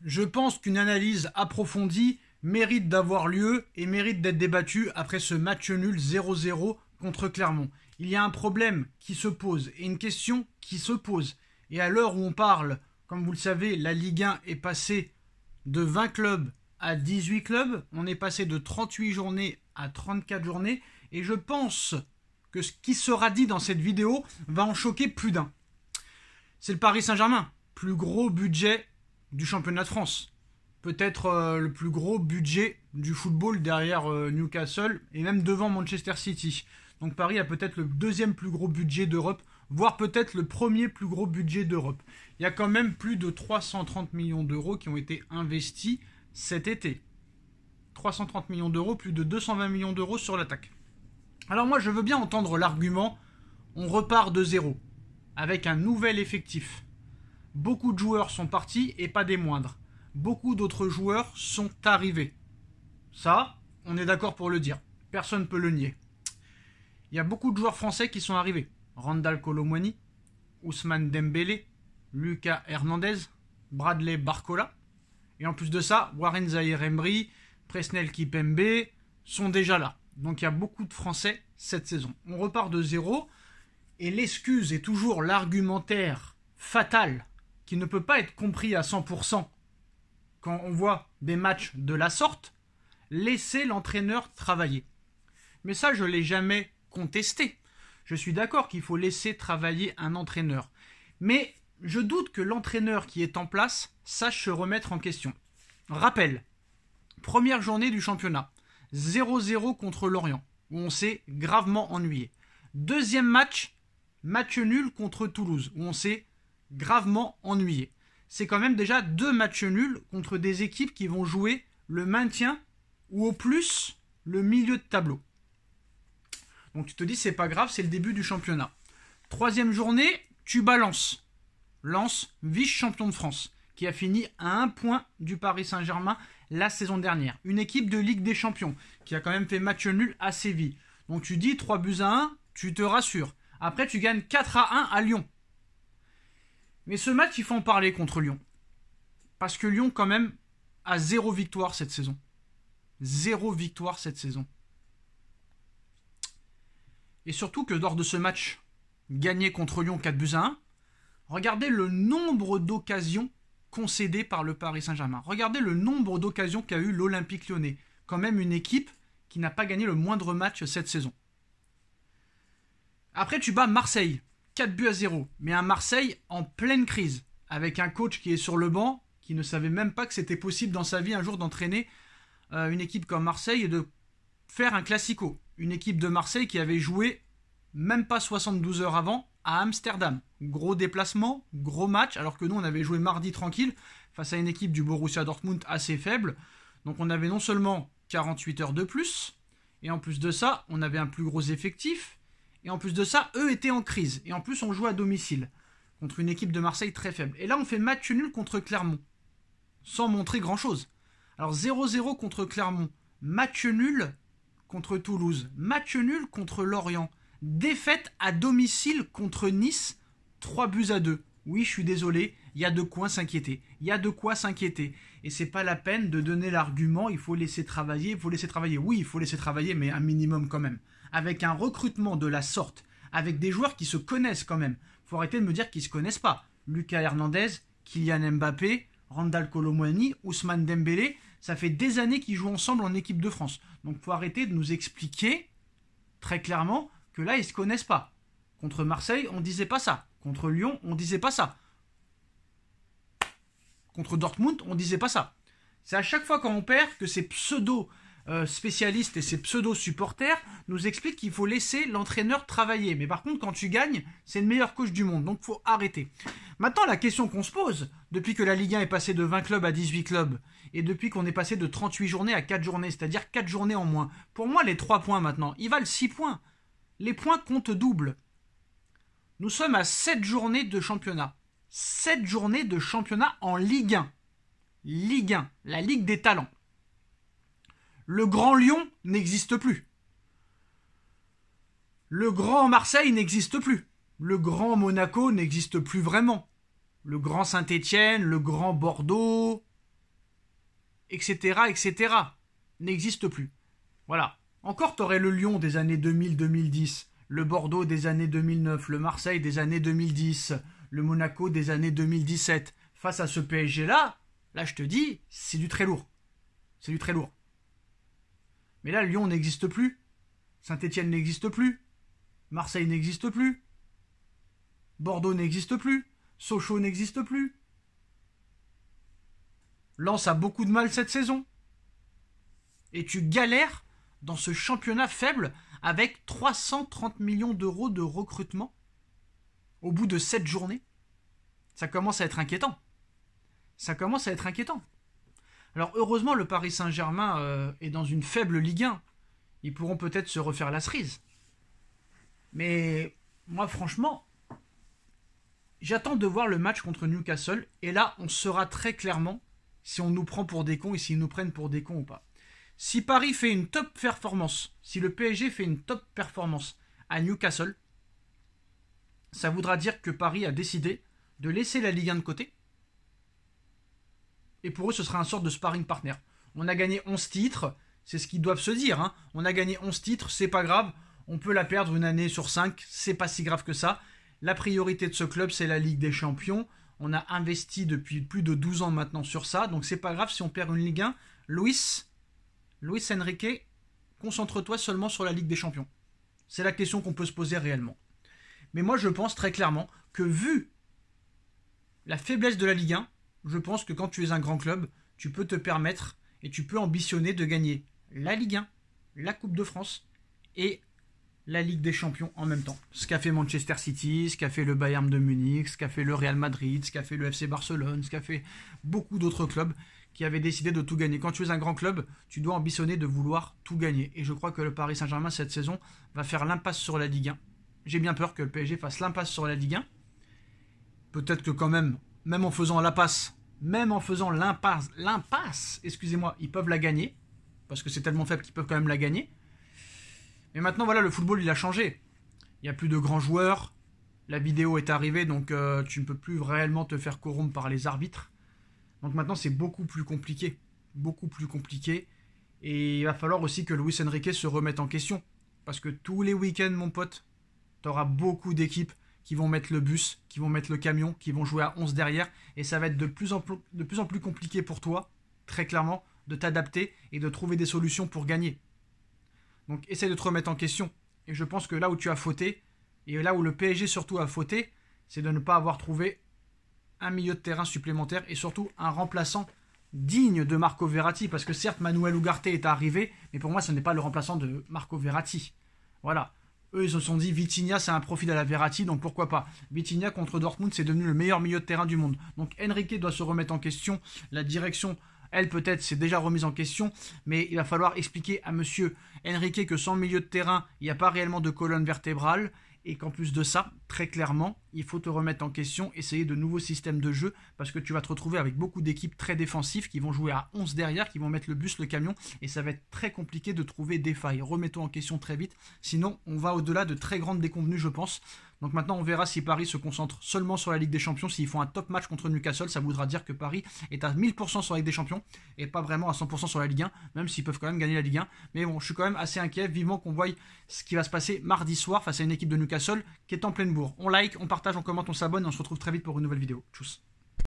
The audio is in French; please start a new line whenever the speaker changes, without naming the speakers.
Je pense qu'une analyse approfondie mérite d'avoir lieu et mérite d'être débattue après ce match nul 0-0 contre Clermont. Il y a un problème qui se pose et une question qui se pose. Et à l'heure où on parle, comme vous le savez, la Ligue 1 est passée de 20 clubs à 18 clubs. On est passé de 38 journées à 34 journées. Et je pense que ce qui sera dit dans cette vidéo va en choquer plus d'un. C'est le Paris Saint-Germain, plus gros budget du championnat de France. Peut-être le plus gros budget du football derrière Newcastle et même devant Manchester City. Donc Paris a peut-être le deuxième plus gros budget d'Europe, voire peut-être le premier plus gros budget d'Europe. Il y a quand même plus de 330 millions d'euros qui ont été investis cet été. 330 millions d'euros, plus de 220 millions d'euros sur l'attaque. Alors moi je veux bien entendre l'argument, on repart de zéro, avec un nouvel effectif. Beaucoup de joueurs sont partis et pas des moindres. Beaucoup d'autres joueurs sont arrivés. Ça, on est d'accord pour le dire. Personne ne peut le nier. Il y a beaucoup de joueurs français qui sont arrivés. Randal Kolo Muani, Ousmane Dembélé, Lucas Hernandez, Bradley Barcola. Et en plus de ça, Warren Zaïre-Emery, Presnel Kipembe sont déjà là. Donc il y a beaucoup de Français cette saison. On repart de zéro. Et l'excuse est toujours l'argumentaire fatal qui ne peut pas être compris à 100% quand on voit des matchs de la sorte. Laissez l'entraîneur travailler. Mais ça, je ne l'ai jamais contesté. Je suis d'accord qu'il faut laisser travailler un entraîneur. Mais je doute que l'entraîneur qui est en place sache se remettre en question. Rappel, première journée du championnat, 0-0 contre Lorient, où on s'est gravement ennuyé. Deuxième match, match nul contre Toulouse, où on s'est gravement ennuyé. C'est quand même déjà 2 matchs nuls contre des équipes qui vont jouer le maintien ou au plus le milieu de tableau. Donc tu te dis c'est pas grave, c'est le début du championnat. Troisième journée, tu balances. Lens, vice-champion de France, qui a fini à 1 point du Paris Saint-Germain la saison dernière. Une équipe de Ligue des Champions, qui a quand même fait match nul à Séville. Donc tu dis 3-1, tu te rassures. Après tu gagnes 4-1 à Lyon. Mais ce match, il faut en parler contre Lyon. Parce que Lyon, quand même, a 0 victoire cette saison. 0 victoire cette saison. Et surtout que lors de ce match gagné contre Lyon 4-1, regardez le nombre d'occasions concédées par le Paris Saint-Germain. Regardez le nombre d'occasions qu'a eu l'Olympique Lyonnais. Quand même une équipe qui n'a pas gagné le moindre match cette saison. Après, tu bats Marseille. 4-0. Mais un Marseille en pleine crise. Avec un coach qui est sur le banc, qui ne savait même pas que c'était possible dans sa vie un jour d'entraîner une équipe comme Marseille et de faire un classico. Une équipe de Marseille qui avait joué même pas 72 heures avant à Amsterdam. Gros déplacement, gros match, alors que nous on avait joué mardi tranquille face à une équipe du Borussia Dortmund assez faible. Donc on avait non seulement 48 heures de plus, et en plus de ça, on avait un plus gros effectif, et en plus de ça, eux étaient en crise. Et en plus, on jouait à domicile contre une équipe de Marseille très faible. Et là, on fait match nul contre Clermont, sans montrer grand-chose. Alors 0-0 contre Clermont, match nul contre Toulouse, match nul contre Lorient, défaite à domicile contre Nice, 3-2. Oui, je suis désolé, il y a de quoi s'inquiéter. Il y a de quoi s'inquiéter. Et c'est pas la peine de donner l'argument, il faut laisser travailler, Oui, il faut laisser travailler, mais un minimum quand même. Avec un recrutement de la sorte, avec des joueurs qui se connaissent quand même. Faut arrêter de me dire qu'ils se connaissent pas. Lucas Hernandez, Kylian Mbappé, Randal Kolo Muani, Ousmane Dembélé, ça fait des années qu'ils jouent ensemble en équipe de France. Donc faut arrêter de nous expliquer très clairement que là ils se connaissent pas. Contre Marseille, on disait pas ça. Contre Lyon, on disait pas ça. Contre Dortmund, on disait pas ça. C'est à chaque fois quand on perd que ces pseudo-spécialistes et ces pseudo-supporters nous expliquent qu'il faut laisser l'entraîneur travailler. Mais par contre, quand tu gagnes, c'est le meilleur coach du monde. Donc il faut arrêter. Maintenant, la question qu'on se pose, depuis que la Ligue 1 est passée de 20 clubs à 18 clubs, et depuis qu'on est passé de 38 journées à 4 journées, c'est-à-dire 4 journées en moins, pour moi, les 3 points maintenant, ils valent 6 points. Les points comptent double. Nous sommes à 7 journées de championnat. 7 journées de championnat en Ligue 1. Ligue 1, la Ligue des talents. Le Grand Lyon n'existe plus. Le Grand Marseille n'existe plus. Le Grand Monaco n'existe plus vraiment. Le Grand Saint-Étienne, le Grand Bordeaux, etc., etc., n'existe plus. Voilà. Encore, t'aurais le Lyon des années 2000-2010, le Bordeaux des années 2009, le Marseille des années 2010, le Monaco des années 2017. Face à ce PSG-là, là, je te dis, c'est du très lourd. C'est du très lourd. Mais là, Lyon n'existe plus. Saint-Étienne n'existe plus. Marseille n'existe plus. Bordeaux n'existe plus. Sochaux n'existe plus. Lens a beaucoup de mal cette saison. Et tu galères dans ce championnat faible avec 330 millions d'euros de recrutement au bout de 7 journées. Ça commence à être inquiétant. Ça commence à être inquiétant. Alors heureusement, le Paris Saint-Germain est dans une faible Ligue 1. Ils pourront peut-être se refaire la cerise. Mais moi, franchement, j'attends de voir le match contre Newcastle. Et là, on saura très clairement si on nous prend pour des cons et s'ils nous prennent pour des cons ou pas. Si Paris fait une top performance, si le PSG fait une top performance à Newcastle, ça voudra dire que Paris a décidé de laisser la Ligue 1 de côté. Et pour eux, ce sera un sort de sparring partner. On a gagné 11 titres, c'est ce qu'ils doivent se dire. Hein. On a gagné 11 titres, c'est pas grave. On peut la perdre une année sur 5, c'est pas si grave que ça. La priorité de ce club, c'est la Ligue des Champions. On a investi depuis plus de 12 ans maintenant sur ça, donc c'est pas grave si on perd une Ligue 1. Luis Enrique, concentre-toi seulement sur la Ligue des Champions. C'est la question qu'on peut se poser réellement. Mais moi, je pense très clairement que vu la faiblesse de la Ligue 1, je pense que quand tu es un grand club, tu peux te permettre et tu peux ambitionner de gagner la Ligue 1, la Coupe de France et la Ligue des Champions en même temps. Ce qu'a fait Manchester City, ce qu'a fait le Bayern de Munich, ce qu'a fait le Real Madrid, ce qu'a fait le FC Barcelone, ce qu'a fait beaucoup d'autres clubs qui avaient décidé de tout gagner. Quand tu es un grand club, tu dois ambitionner de vouloir tout gagner. Et je crois que le Paris Saint-Germain, cette saison, va faire l'impasse sur la Ligue 1. J'ai bien peur que le PSG fasse l'impasse sur la Ligue 1. Peut-être que quand même en faisant l'impasse, excusez-moi, ils peuvent la gagner. Parce que c'est tellement faible qu'ils peuvent quand même la gagner. Mais maintenant, voilà, le football, il a changé. Il n'y a plus de grands joueurs. La vidéo est arrivée, donc tu ne peux plus réellement te faire corrompre par les arbitres. Donc maintenant, c'est beaucoup plus compliqué. Beaucoup plus compliqué. Et il va falloir aussi que Luis Enrique se remette en question. Parce que tous les week-ends, mon pote, tu auras beaucoup d'équipes qui vont mettre le bus, qui vont mettre le camion, qui vont jouer à 11 derrière. Et ça va être de plus en plus compliqué pour toi, très clairement, de t'adapter et de trouver des solutions pour gagner. Donc essaie de te remettre en question. Et je pense que là où tu as fauté, et là où le PSG surtout a fauté, c'est de ne pas avoir trouvé un milieu de terrain supplémentaire et surtout un remplaçant digne de Marco Verratti. Parce que certes, Manuel Ugarte est arrivé, mais pour moi, ce n'est pas le remplaçant de Marco Verratti. Voilà. Eux, ils se sont dit, Vitinha, c'est un profil à la Verratti, donc pourquoi pas. Vitinha contre Dortmund, c'est devenu le meilleur milieu de terrain du monde. Donc Enrique doit se remettre en question. La direction, elle, peut-être, s'est déjà remise en question, mais il va falloir expliquer à monsieur Enrique que sans milieu de terrain, il n'y a pas réellement de colonne vertébrale, et qu'en plus de ça, très clairement, il faut te remettre en question, essayer de nouveaux systèmes de jeu, parce que tu vas te retrouver avec beaucoup d'équipes très défensives qui vont jouer à 11 derrière, qui vont mettre le bus, le camion, et ça va être très compliqué de trouver des failles. Remets-toi en question très vite, sinon on va au-delà de très grandes déconvenues, je pense. Donc maintenant, on verra si Paris se concentre seulement sur la Ligue des Champions. S'ils font un top match contre Newcastle, ça voudra dire que Paris est à 1000% sur la Ligue des Champions et pas vraiment à 100% sur la Ligue 1, même s'ils peuvent quand même gagner la Ligue 1. Mais bon, je suis quand même assez inquiet, vivement qu'on voie ce qui va se passer mardi soir face à une équipe de Newcastle qui est en pleine bourre. On like, on partage, on commente, on s'abonne et on se retrouve très vite pour une nouvelle vidéo. Tchuss.